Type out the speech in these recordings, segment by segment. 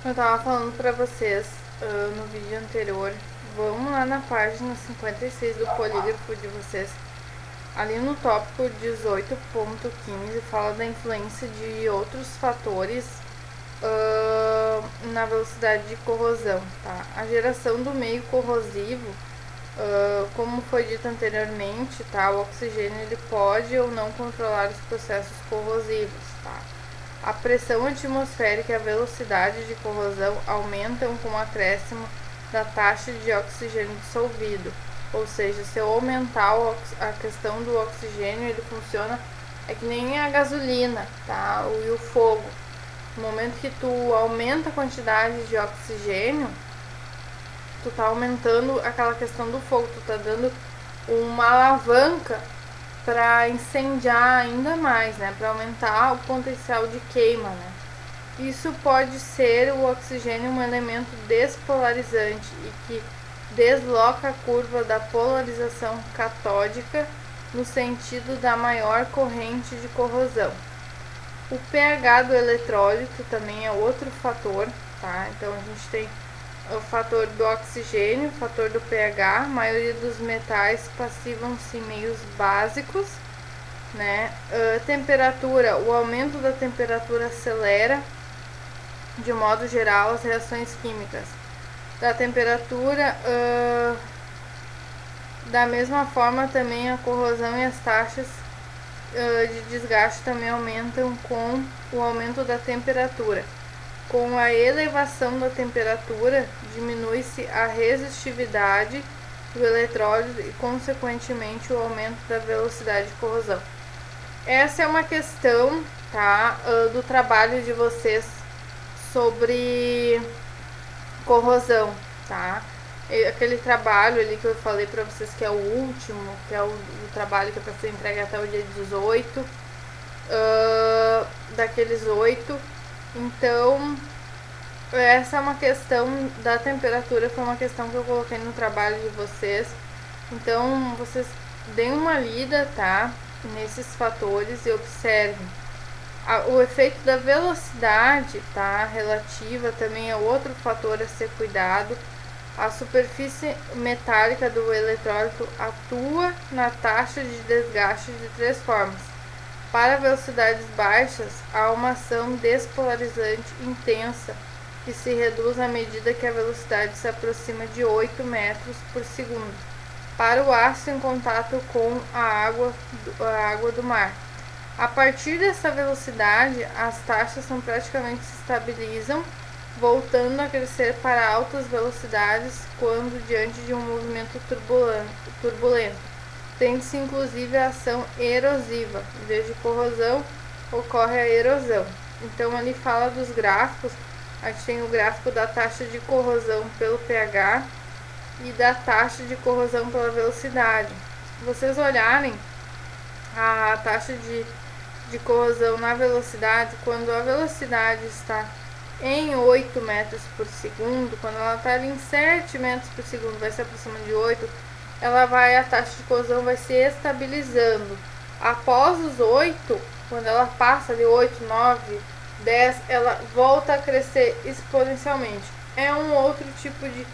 Eu tava falando pra vocês no vídeo anterior, vamos lá na página 56 do polígrafo de vocês. Ali no tópico 18.15 fala da influência de outros fatores na velocidade de corrosão. Tá? A geração do meio corrosivo, como foi dito anteriormente, tá? O oxigênio ele pode ou não controlar os processos corrosivos. Tá? A pressão atmosférica e a velocidade de corrosão aumentam com o acréscimo da taxa de oxigênio dissolvido. Ou seja, se eu aumentar a questão do oxigênio, ele funciona que nem a gasolina, tá? E o fogo. No momento que tu aumenta a quantidade de oxigênio, tu tá aumentando aquela questão do fogo, tu tá dando uma alavanca para incendiar ainda mais, né? Para aumentar o potencial de queima, né? Isso pode ser o oxigênio um elemento despolarizante e que desloca a curva da polarização catódica no sentido da maior corrente de corrosão. O pH do eletrólito também é outro fator, tá? Então a gente tem o fator do oxigênio, o fator do pH, a maioria dos metais passivam-se em meios básicos, né? Temperatura, o aumento da temperatura acelera, de modo geral, as reações químicas. Da temperatura, da mesma forma também a corrosão e as taxas de desgaste também aumentam com o aumento da temperatura. Com a elevação da temperatura, diminui-se a resistividade do eletrólito e, consequentemente, o aumento da velocidade de corrosão. Essa é uma questão, tá, do trabalho de vocês sobre corrosão, tá? Aquele trabalho ali que eu falei pra vocês que é o último, que é o trabalho que é pra ser entregue até o dia 18, daqueles 8. Então, essa é uma questão da temperatura, foi uma questão que eu coloquei no trabalho de vocês. Então, vocês deem uma lida, tá? Nesses fatores e observem. O efeito da velocidade, tá? Relativa também é outro fator a ser cuidado. A superfície metálica do eletrólito atua na taxa de desgaste de 3 formas. Para velocidades baixas, há uma ação despolarizante intensa que se reduz à medida que a velocidade se aproxima de 8 metros por segundo. Para o aço em contato com a água do mar. A partir dessa velocidade, as taxas praticamente se estabilizam, voltando a crescer para altas velocidades quando diante de um movimento turbulento. Tem-se inclusive a ação erosiva. Em vez de corrosão, ocorre a erosão. Então ali fala dos gráficos. A gente tem o gráfico da taxa de corrosão pelo pH e da taxa de corrosão pela velocidade. Se vocês olharem a taxa de corrosão na velocidade, quando a velocidade está em 8 metros por segundo, quando ela está em 7 metros por segundo, vai se aproximando de 8, a taxa de corrosão vai se estabilizando. Após os 8, quando ela passa de 8, 9, 10, ela volta a crescer exponencialmente. É um outro tipo de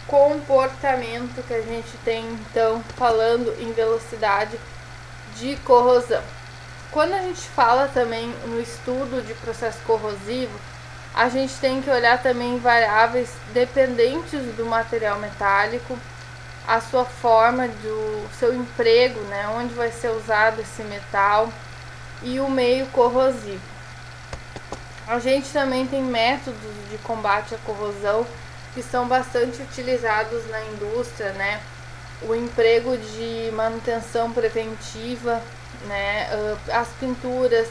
comportamento que a gente tem, então, falando em velocidade de corrosão. Quando a gente fala também no estudo de processo corrosivo, a gente tem que olhar também variáveis dependentes do material metálico, a sua forma, do seu emprego, né, onde vai ser usado esse metal e o meio corrosivo. A gente também tem métodos de combate à corrosão que são bastante utilizados na indústria, né? O emprego de manutenção preventiva, né? As pinturas,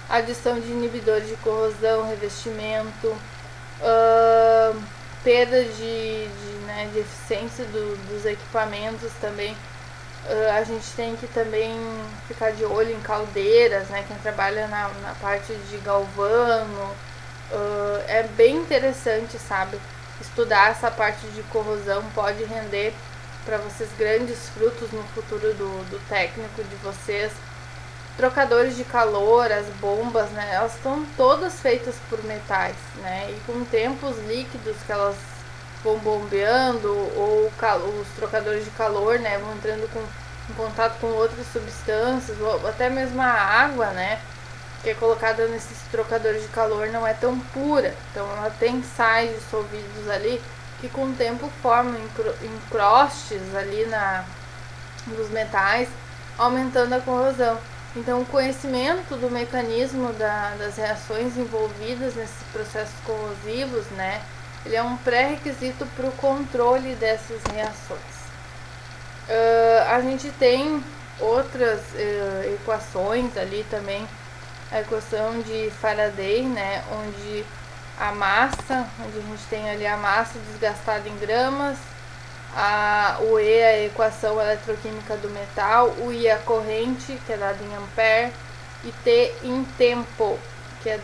adição de inibidores de corrosão, revestimento, perda de eficiência dos equipamentos também. A gente tem que também ficar de olho em caldeiras, né? Quem trabalha na parte de galvano, é bem interessante, sabe? Estudar essa parte de corrosão pode render para vocês grandes frutos no futuro do técnico de vocês. trocadores de calor, as bombas, né, elas estão todas feitas por metais, né, e com o tempo os líquidos que elas vão bombeando ou os trocadores de calor, né, vão entrando em contato com outras substâncias, ou até mesmo a água, né, que é colocada nesses trocadores de calor não é tão pura, então ela tem sais dissolvidos ali que com o tempo formam encrostes ali nos metais, aumentando a corrosão. Então, o conhecimento do mecanismo das reações envolvidas nesses processos corrosivos, né, ele é um pré-requisito para o controle dessas reações. A gente tem outras equações ali também, a equação de Faraday, né, onde a massa, onde a gente tem ali a massa desgastada em gramas, o E é a equação eletroquímica do metal, o I é a corrente, que é dada em ampere, e T em tempo, que é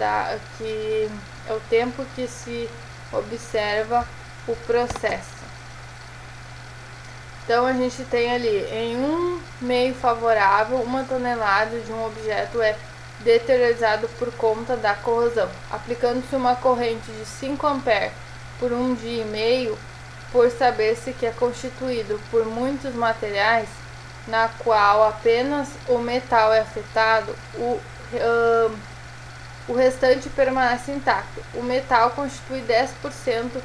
o tempo que se observa o processo. Então a gente tem ali, em um meio favorável, 1 tonelada de um objeto é deteriorado por conta da corrosão. Aplicando-se uma corrente de 5 amperes por 1 dia e meio, por saber-se que é constituído por muitos materiais, na qual apenas o metal é afetado, o restante permanece intacto. O metal constitui 10%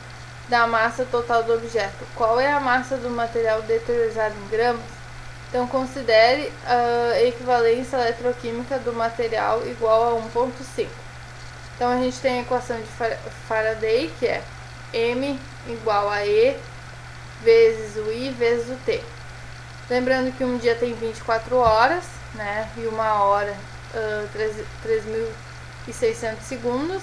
da massa total do objeto. Qual é a massa do material deteriorado em gramas? Então, considere a equivalência eletroquímica do material igual a 1,5. Então, a gente tem a equação de Faraday, que é M igual a E vezes o I vezes o T. Lembrando que um dia tem 24 horas, né? E uma hora 3.600 segundos.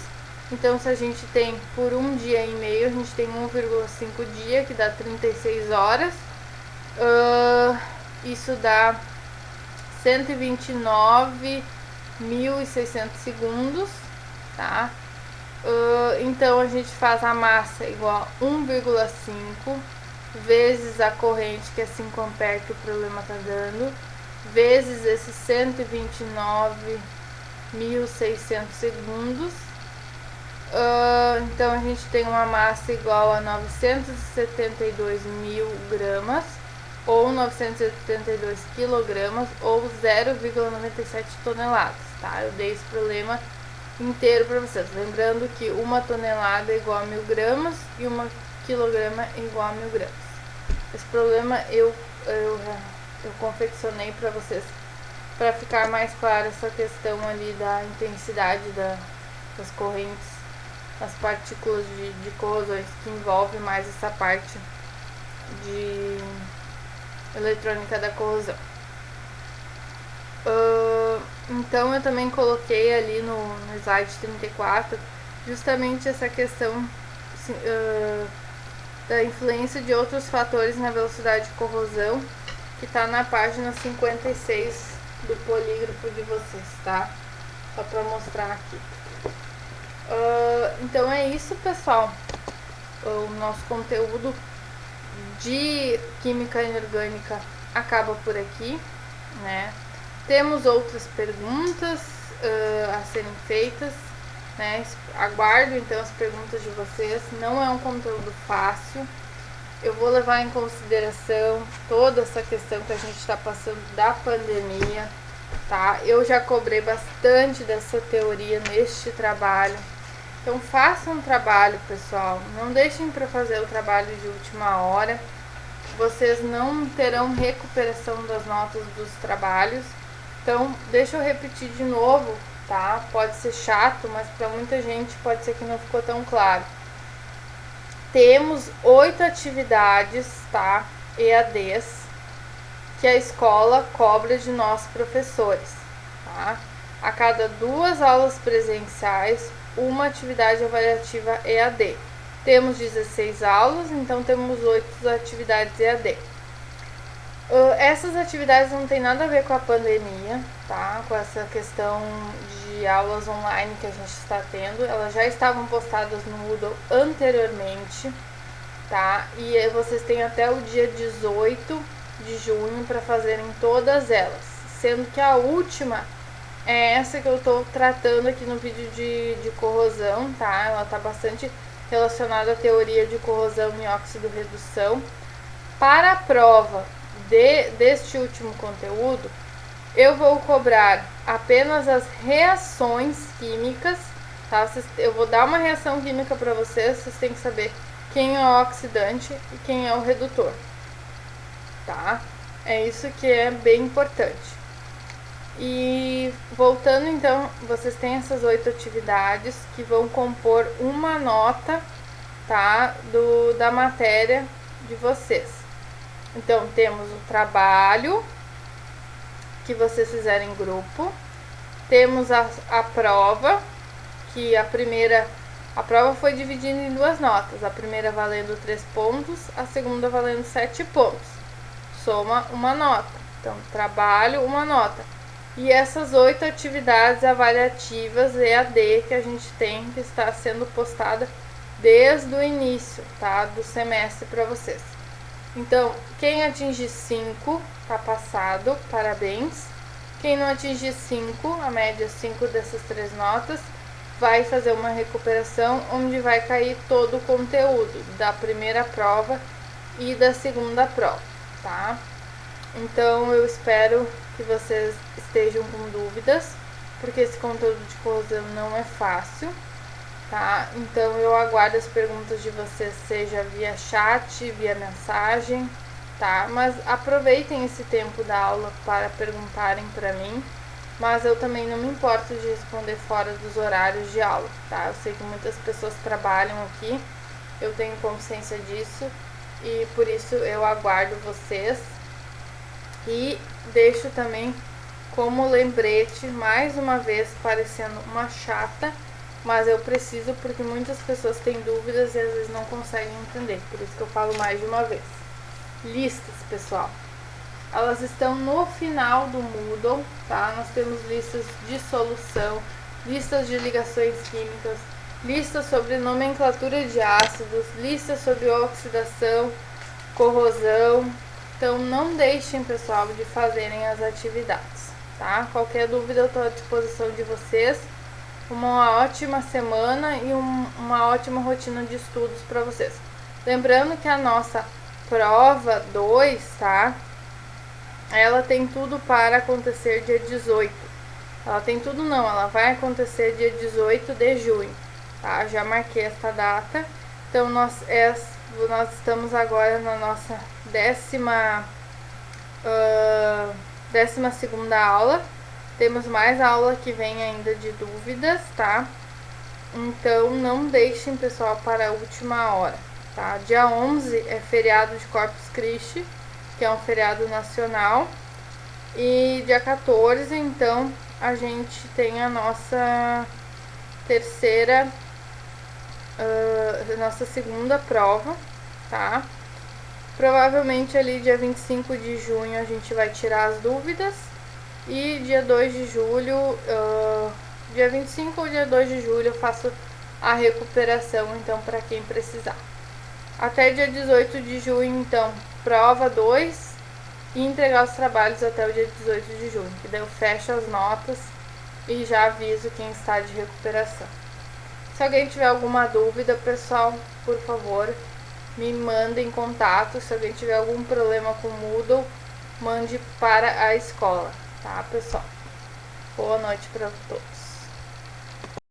Então, se a gente tem por um dia e meio, a gente tem 1,5 dia, que dá 36 horas. Isso dá 129.600 segundos, tá? Então a gente faz a massa igual a 1,5 vezes a corrente, que é 5 amperes que o problema está dando, vezes esses 129.600 segundos. Então a gente tem uma massa igual a 972 mil gramas, ou 972 quilogramas, ou 0,97 toneladas, tá? Eu dei esse problema inteiro para vocês. Lembrando que 1 tonelada é igual a 1.000 gramas e 1 quilograma é igual a 1.000 gramas. Esse problema eu confeccionei para vocês para ficar mais clara essa questão ali da intensidade das correntes, as partículas de corrosões, que envolve mais essa parte de eletrônica da corrosão. Então eu também coloquei ali no slide 34 justamente essa questão da influência de outros fatores na velocidade de corrosão, que está na página 56 do polígrafo de vocês, tá? Só para mostrar aqui. Então é isso, pessoal. O nosso conteúdo de química inorgânica acaba por aqui, né? Temos outras perguntas a serem feitas, né? Aguardo então as perguntas de vocês. Não é um conteúdo fácil. Eu vou levar em consideração toda essa questão que a gente está passando da pandemia, tá? Eu já cobrei bastante dessa teoria neste trabalho. Então façam um trabalho, pessoal. Não deixem para fazer o trabalho de última hora. Vocês não terão recuperação das notas dos trabalhos. Então, deixa eu repetir de novo, tá? Pode ser chato, mas para muita gente pode ser que não ficou tão claro. Temos 8 atividades, tá? EADs, que a escola cobra de nós professores, tá? A cada 2 aulas presenciais, uma atividade avaliativa EAD. Temos 16 aulas, então temos 8 atividades EAD. Essas atividades não tem nada a ver com a pandemia, tá? Com essa questão de aulas online que a gente está tendo. Elas já estavam postadas no Moodle anteriormente, tá? E vocês têm até o dia 18 de junho para fazerem todas elas, sendo que a última é essa que eu tô tratando aqui no vídeo de corrosão, tá? Ela tá bastante relacionada à teoria de corrosão e óxido-redução. Para a prova deste último conteúdo, eu vou cobrar apenas as reações químicas, tá? Eu vou dar uma reação química para vocês têm que saber quem é o oxidante e quem é o redutor, tá? É isso que é bem importante. E voltando então, vocês têm essas 8 atividades que vão compor uma nota, tá? Da matéria de vocês. Então, temos o trabalho que vocês fizeram em grupo, temos a prova, que a prova foi dividida em 2 notas, a primeira valendo 3 pontos, a segunda valendo 7 pontos, soma uma nota, então trabalho, uma nota, e essas 8 atividades avaliativas EAD que a gente tem, que está sendo postada desde o início, tá, do semestre para vocês. Então, quem atingir 5, tá passado, parabéns. Quem não atingir 5, a média 5 dessas 3 notas, vai fazer uma recuperação onde vai cair todo o conteúdo da primeira prova e da segunda prova, tá? Então, eu espero que vocês estejam com dúvidas, porque esse conteúdo de corrosão não é fácil, tá? Então eu aguardo as perguntas de vocês, seja via chat, via mensagem, tá? Mas aproveitem esse tempo da aula para perguntarem para mim, mas eu também não me importo de responder fora dos horários de aula, tá? Eu sei que muitas pessoas trabalham aqui, eu tenho consciência disso e por isso eu aguardo vocês. E deixo também como lembrete, mais uma vez parecendo uma chata, mas eu preciso porque muitas pessoas têm dúvidas e às vezes não conseguem entender, por isso que eu falo mais de uma vez. Listas, pessoal, elas estão no final do Moodle, tá? Nós temos listas de solução, listas de ligações químicas, listas sobre nomenclatura de ácidos, listas sobre oxidação, corrosão. Então não deixem, pessoal, de fazerem as atividades, tá? Qualquer dúvida eu estou à disposição de vocês. Uma ótima semana e uma ótima rotina de estudos para vocês. Lembrando que a nossa prova 2, tá? Ela tem tudo para acontecer dia 18. Ela tem tudo não, ela vai acontecer dia 18 de junho, tá? Já marquei essa data. Então nós estamos agora na nossa 12ª aula. Temos mais aula que vem ainda de dúvidas, tá? Então não deixem, pessoal, para a última hora, tá? Dia 11 é feriado de Corpus Christi, que é um feriado nacional. E dia 14, então, a gente tem a nossa nossa segunda prova, tá? Provavelmente ali dia 25 de junho a gente vai tirar as dúvidas. E dia 2 de julho, dia 25 ou dia 2 de julho eu faço a recuperação, então, para quem precisar. Até dia 18 de junho, então, prova 2 e entregar os trabalhos até o dia 18 de junho, que daí eu fecho as notas e já aviso quem está de recuperação. Se alguém tiver alguma dúvida, pessoal, por favor, me mandem contato. Se alguém tiver algum problema com o Moodle, mande para a escola, tá, pessoal? Boa noite para todos.